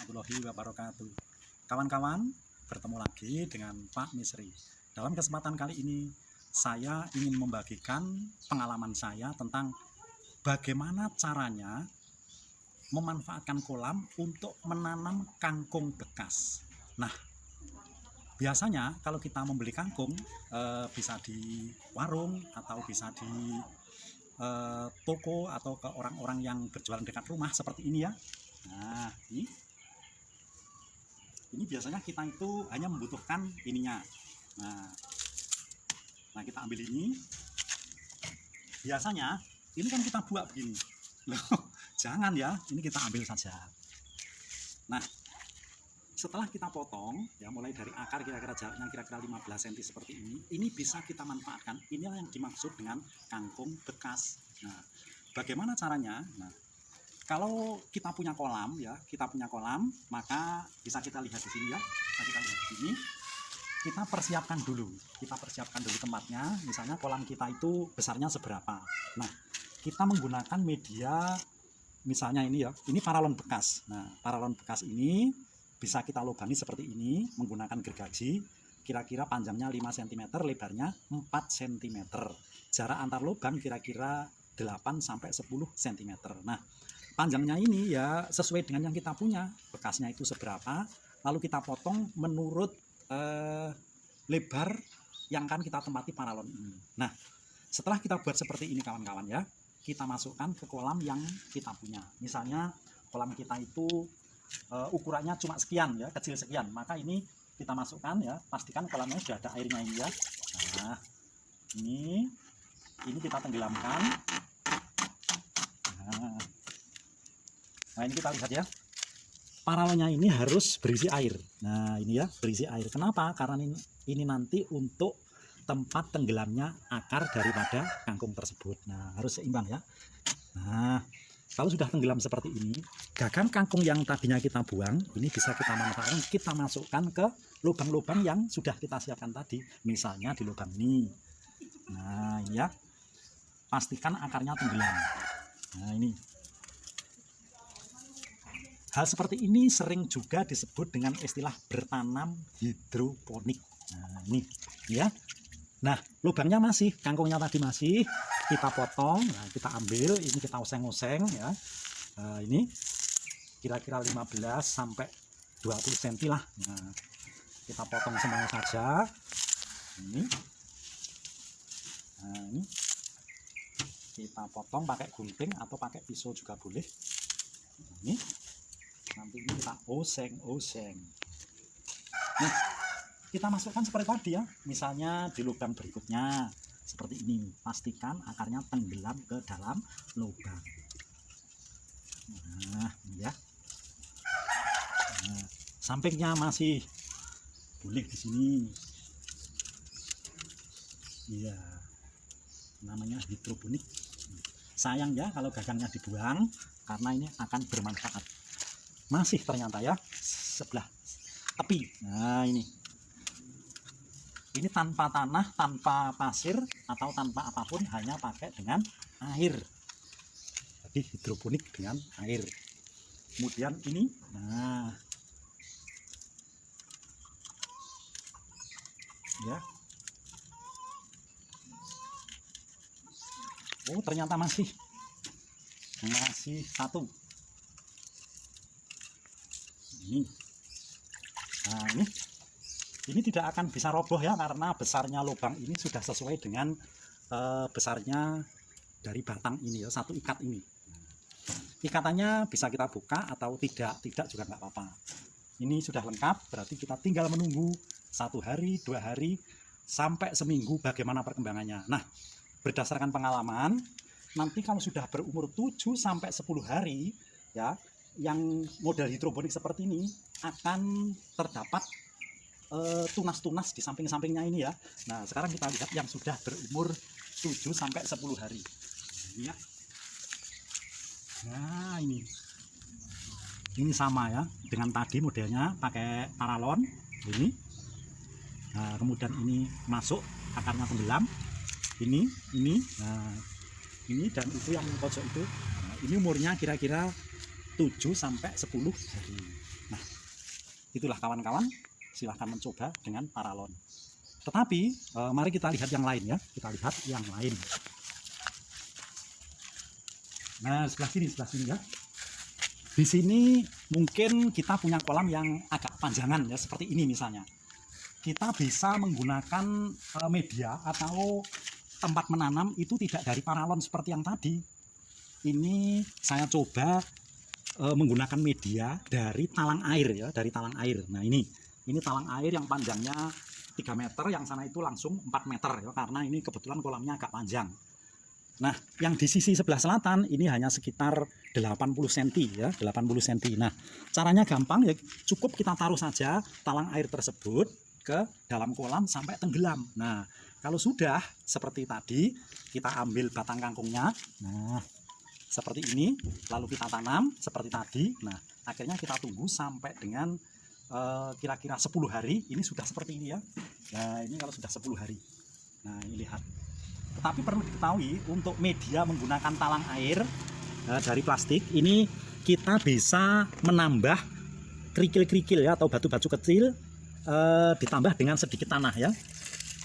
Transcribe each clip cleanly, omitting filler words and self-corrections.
warahmatullahi wabarakatuh. Kawan-kawan, bertemu lagi dengan Pak Misri. Dalam kesempatan kali ini, saya ingin membagikan pengalaman saya tentang bagaimana caranya memanfaatkan kolam untuk menanam kangkung bekas. Nah, biasanya kalau kita membeli kangkung, bisa di warung atau bisa di toko atau ke orang-orang yang berjualan dekat rumah seperti ini ya. Nah, ini biasanya kita itu hanya membutuhkan ininya. Nah, kita ambil ini. Biasanya ini kan kita buat begini. Loh, jangan ya, ini kita ambil saja. Nah, setelah kita potong ya, mulai dari akar kira-kira jaraknya kira-kira 15 cm seperti ini bisa kita manfaatkan. Inilah yang dimaksud dengan kangkung bekas. Nah, bagaimana caranya? Nah, kalau kita punya kolam ya, maka bisa kita lihat di sini ya. Kita lihat di sini. Kita persiapkan dulu tempatnya. Misalnya kolam kita itu besarnya seberapa. Nah, kita menggunakan media, misalnya ini ya, ini paralon bekas. Nah, paralon bekas ini bisa kita lubangi seperti ini menggunakan gergaji. Kira-kira panjangnya 5 cm, lebarnya 4 cm. Jarak antar lubang kira-kira 8 sampai 10 cm. Nah, panjangnya ini ya sesuai dengan yang kita punya, bekasnya itu seberapa, lalu kita potong menurut lebar yang akan kita tempati paralon ini. Nah, setelah kita buat seperti ini kawan-kawan ya, kita masukkan ke kolam yang kita punya. Misalnya kolam kita itu ukurannya cuma sekian ya, kecil sekian, maka ini kita masukkan ya, pastikan kolamnya sudah ada airnya ini ya. Nah, ini kita tenggelamkan. Nah, ini kita lihat ya, paralonnya ini harus berisi air. Nah, ini ya, berisi air. Kenapa? Karena ini nanti untuk tempat tenggelamnya akar daripada kangkung tersebut. Nah, harus seimbang ya. Nah, kalau sudah tenggelam seperti ini, gagang kangkung yang tadinya kita buang, ini bisa kita manfaatkan, kita masukkan ke lubang-lubang yang sudah kita siapkan tadi. Misalnya di lubang ini. Nah, ini ya, pastikan akarnya tenggelam. Nah, ini. Hal seperti ini sering juga disebut dengan istilah bertanam hidroponik. Nah, ini ya. Nah, lubangnya masih, kangkungnya tadi masih, kita potong, nah, kita ambil, ini kita oseng-oseng ya. Nah, ini kira-kira 15 sampai 20 cm lah. Nah, kita potong semuanya saja. Ini. Nah, ini kita potong pakai gunting atau pakai pisau juga boleh. Ini. Nanti ini kita oseng-oseng. Nah, kita masukkan seperti tadi ya. Misalnya di lubang berikutnya seperti ini. Pastikan akarnya tenggelam ke dalam lubang. Nah, ini ya. Nah, sampingnya masih boleh di sini. Iya. Namanya hidroponik. Sayang ya kalau gagangnya dibuang karena ini akan bermanfaat. Masih ternyata ya sebelah tepi. Nah, ini tanpa tanah, tanpa pasir atau tanpa apapun, hanya pakai dengan air. Jadi hidroponik dengan air. Kemudian ini, nah ya, oh ternyata masih satu. Ini. Nah, ini tidak akan bisa roboh ya, karena besarnya lubang ini sudah sesuai dengan besarnya dari batang ini ya, satu ikat ini. Ikatannya bisa kita buka atau tidak juga nggak apa-apa. Ini sudah lengkap, berarti kita tinggal menunggu 1 hari, 2 hari, sampai seminggu bagaimana perkembangannya. Nah, berdasarkan pengalaman, nanti kalau sudah berumur 7 sampai 10 hari ya, yang model hidroponik seperti ini akan terdapat tunas-tunas di samping-sampingnya ini ya. Nah, sekarang kita lihat yang sudah berumur 7 sampai 10 hari. Ini ya. Nah, ini sama ya dengan tadi, modelnya pakai paralon ini. Nah, kemudian ini masuk, akarnya tenggelam. Ini. Nah, ini dan itu yang pojok itu. Nah, ini umurnya kira-kira 7 sampai 10 hari. Nah, itulah kawan-kawan, silahkan mencoba dengan paralon. Tetapi mari kita lihat yang lain ya, kita lihat yang lain. Nah, sebelah sini ya. Di sini mungkin kita punya kolam yang agak panjangan ya, seperti ini misalnya. Kita bisa menggunakan media atau tempat menanam itu tidak dari paralon seperti yang tadi. Ini saya coba menggunakan media dari talang air ya, dari talang air. Nah, ini talang air yang panjangnya 3 meter, yang sana itu langsung 4 meter ya, karena ini kebetulan kolamnya agak panjang. Nah, yang di sisi sebelah selatan ini hanya sekitar 80 cm ya, 80 cm. Nah, caranya gampang ya, cukup kita taruh saja talang air tersebut ke dalam kolam sampai tenggelam. Nah, kalau sudah seperti tadi, kita ambil batang kangkungnya. Nah, seperti ini, lalu kita tanam seperti tadi. Nah, akhirnya kita tunggu sampai dengan kira-kira 10 hari, ini sudah seperti ini ya. Nah, ini kalau sudah 10 hari. Nah, ini lihat. Tetapi perlu diketahui, untuk media menggunakan talang air dari plastik ini kita bisa menambah kerikil-kerikil ya, atau batu-batu kecil ditambah dengan sedikit tanah ya.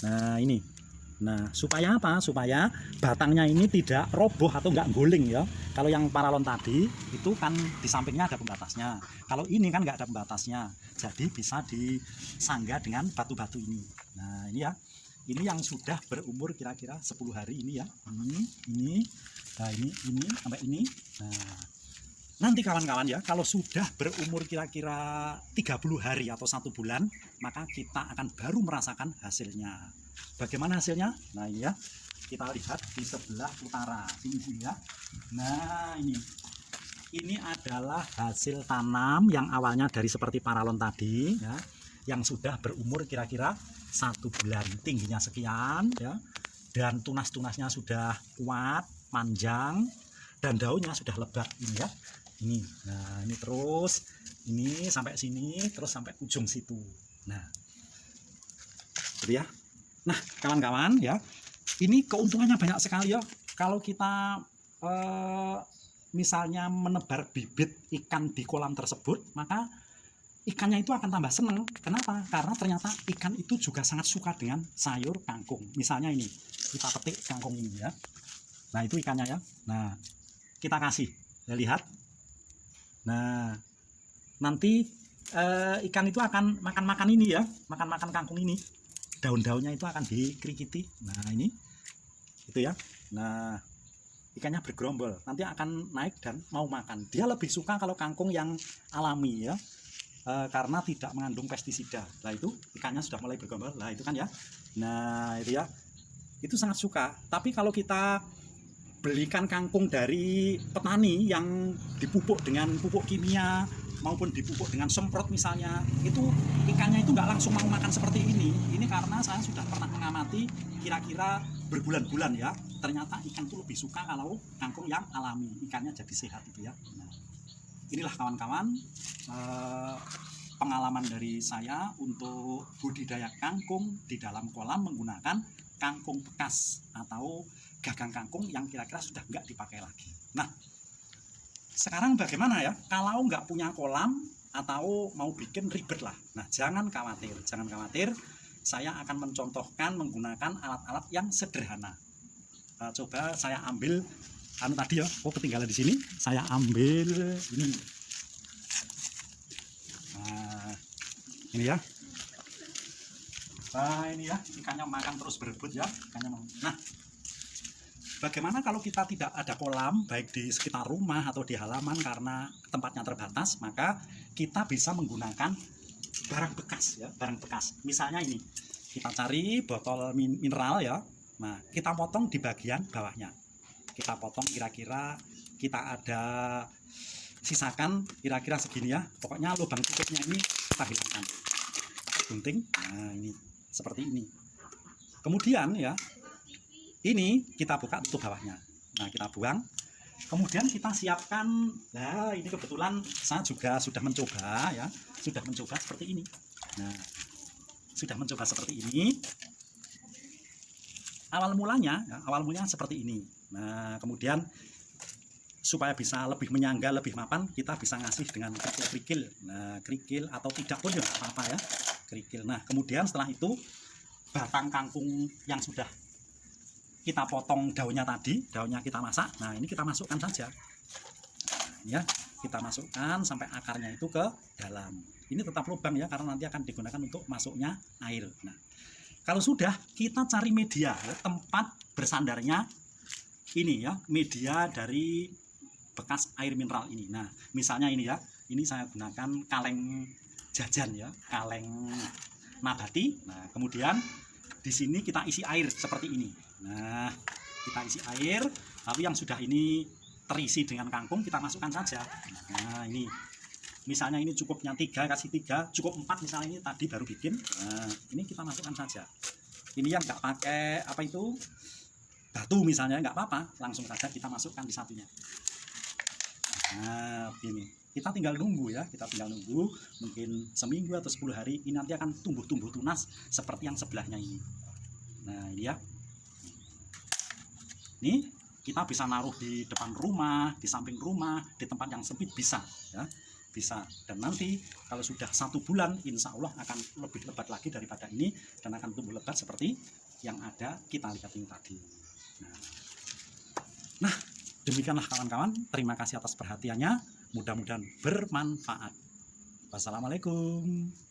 Nah, ini. Nah, supaya apa? Supaya batangnya ini tidak roboh atau enggak guling ya. Kalau yang paralon tadi itu kan di sampingnya ada pembatasnya. Kalau ini kan enggak ada pembatasnya. Jadi bisa disanggah dengan batu-batu ini. Nah, ini ya. Ini yang sudah berumur kira-kira 10 hari ini ya. Ini. Nah, ini sampai ini. Nah, nanti kawan-kawan ya, kalau sudah berumur kira-kira 30 hari atau 1 bulan, maka kita akan baru merasakan hasilnya. Bagaimana hasilnya? Nah, ini ya. Kita lihat di sebelah utara. Sini ya. Nah, ini. Ini adalah hasil tanam yang awalnya dari seperti paralon tadi ya, yang sudah berumur kira-kira 1 bulan, tingginya sekian ya, dan tunas-tunasnya sudah kuat, panjang, dan daunnya sudah lebat ini ya. Ini, nah ini terus, ini sampai sini, terus sampai ujung situ. Nah, gitu ya. Nah, kawan-kawan ya, ini keuntungannya banyak sekali ya. Kalau kita misalnya menebar bibit ikan di kolam tersebut, maka ikannya itu akan tambah senang. Kenapa? Karena ternyata ikan itu juga sangat suka dengan sayur kangkung. Misalnya ini, kita petik kangkung ini ya. Nah, itu ikannya ya. Nah, kita kasih. Ya, lihat. Nah, nanti ikan itu akan makan-makan ini ya. Makan-makan kangkung ini. Daun-daunnya itu akan dikrikiti. Nah, ini. Itu ya. Nah, ikannya bergerombol. Nanti akan naik dan mau makan. Dia lebih suka kalau kangkung yang alami ya. Karena tidak mengandung pestisida. Nah, itu ikannya sudah mulai bergerombol. Nah, itu kan ya. Nah, itu ya. Itu sangat suka. Tapi kalau kita belikan kangkung dari petani yang dipupuk dengan pupuk kimia maupun dipupuk dengan semprot misalnya, itu ikannya itu nggak langsung mau makan seperti ini. Ini karena saya sudah pernah mengamati kira-kira berbulan-bulan ya. Ternyata ikan itu lebih suka kalau kangkung yang alami. Ikannya jadi sehat itu ya. Nah, inilah kawan-kawan pengalaman dari saya untuk budidaya kangkung di dalam kolam menggunakan kangkung bekas atau gagang kangkung yang kira-kira sudah nggak dipakai lagi. Nah, sekarang bagaimana ya kalau nggak punya kolam atau mau bikin ribet lah. Nah, jangan khawatir, saya akan mencontohkan menggunakan alat-alat yang sederhana. Coba saya ambil tadi ya, ketinggalan di sini. Saya ambil ini. Nah, ini ya. Nah, ini ya, ikannya makan terus berebut ya, ikannya mau. Nah, bagaimana kalau kita tidak ada kolam, baik di sekitar rumah atau di halaman karena tempatnya terbatas, maka kita bisa menggunakan barang bekas ya, barang bekas. Misalnya ini, kita cari botol mineral ya. Nah, kita potong di bagian bawahnya. Kita potong kira-kira kita ada sisakan kira-kira segini ya. Pokoknya lubang tutupnya ini kita hilangkan. Pakai gunting. Nah, ini seperti ini. Kemudian ya, ini kita buka tutup bawahnya. Nah, kita buang. Kemudian kita siapkan. Nah, ini kebetulan saya juga sudah mencoba ya, sudah mencoba seperti ini. Nah, sudah mencoba seperti ini. Awal mulanya seperti ini. Nah, kemudian supaya bisa lebih menyangga, lebih mapan, kita bisa ngasih dengan kerikil. Nah, kerikil atau tidak pun ya nggak apa-apa ya, kerikil. Nah, kemudian setelah itu batang kangkung yang sudah kita potong daunnya tadi, daunnya kita masak. Nah, ini kita masukkan saja. Nah, ya, kita masukkan sampai akarnya itu ke dalam. Ini tetap lubang ya, karena nanti akan digunakan untuk masuknya air. Nah, kalau sudah, kita cari media ya, tempat bersandarnya ini ya, media dari bekas air mineral ini. Nah, misalnya ini ya, ini saya gunakan kaleng jajan ya, kaleng nabati. Nah, kemudian di sini kita isi air seperti ini. Nah, kita isi air, lalu yang sudah ini terisi dengan kangkung kita masukkan saja. Nah, ini misalnya ini cukupnya 3, kasih 3, cukup 4 misalnya, ini tadi baru bikin. Nah, ini kita masukkan saja. Ini yang nggak pakai apa itu batu misalnya, nggak apa-apa, langsung saja kita masukkan di satunya. Nah, ini kita tinggal nunggu ya, kita tinggal nunggu mungkin seminggu atau 10 hari, ini nanti akan tumbuh tunas seperti yang sebelahnya ini. Nah, ini ya, ini kita bisa naruh di depan rumah, di samping rumah, di tempat yang sempit bisa ya, bisa. Dan nanti kalau sudah 1 bulan, insya Allah akan lebih lebat lagi daripada ini, dan akan tumbuh lebat seperti yang ada kita lihat ini tadi. Nah, demikianlah kawan-kawan, terima kasih atas perhatiannya, mudah-mudahan bermanfaat. Wassalamualaikum.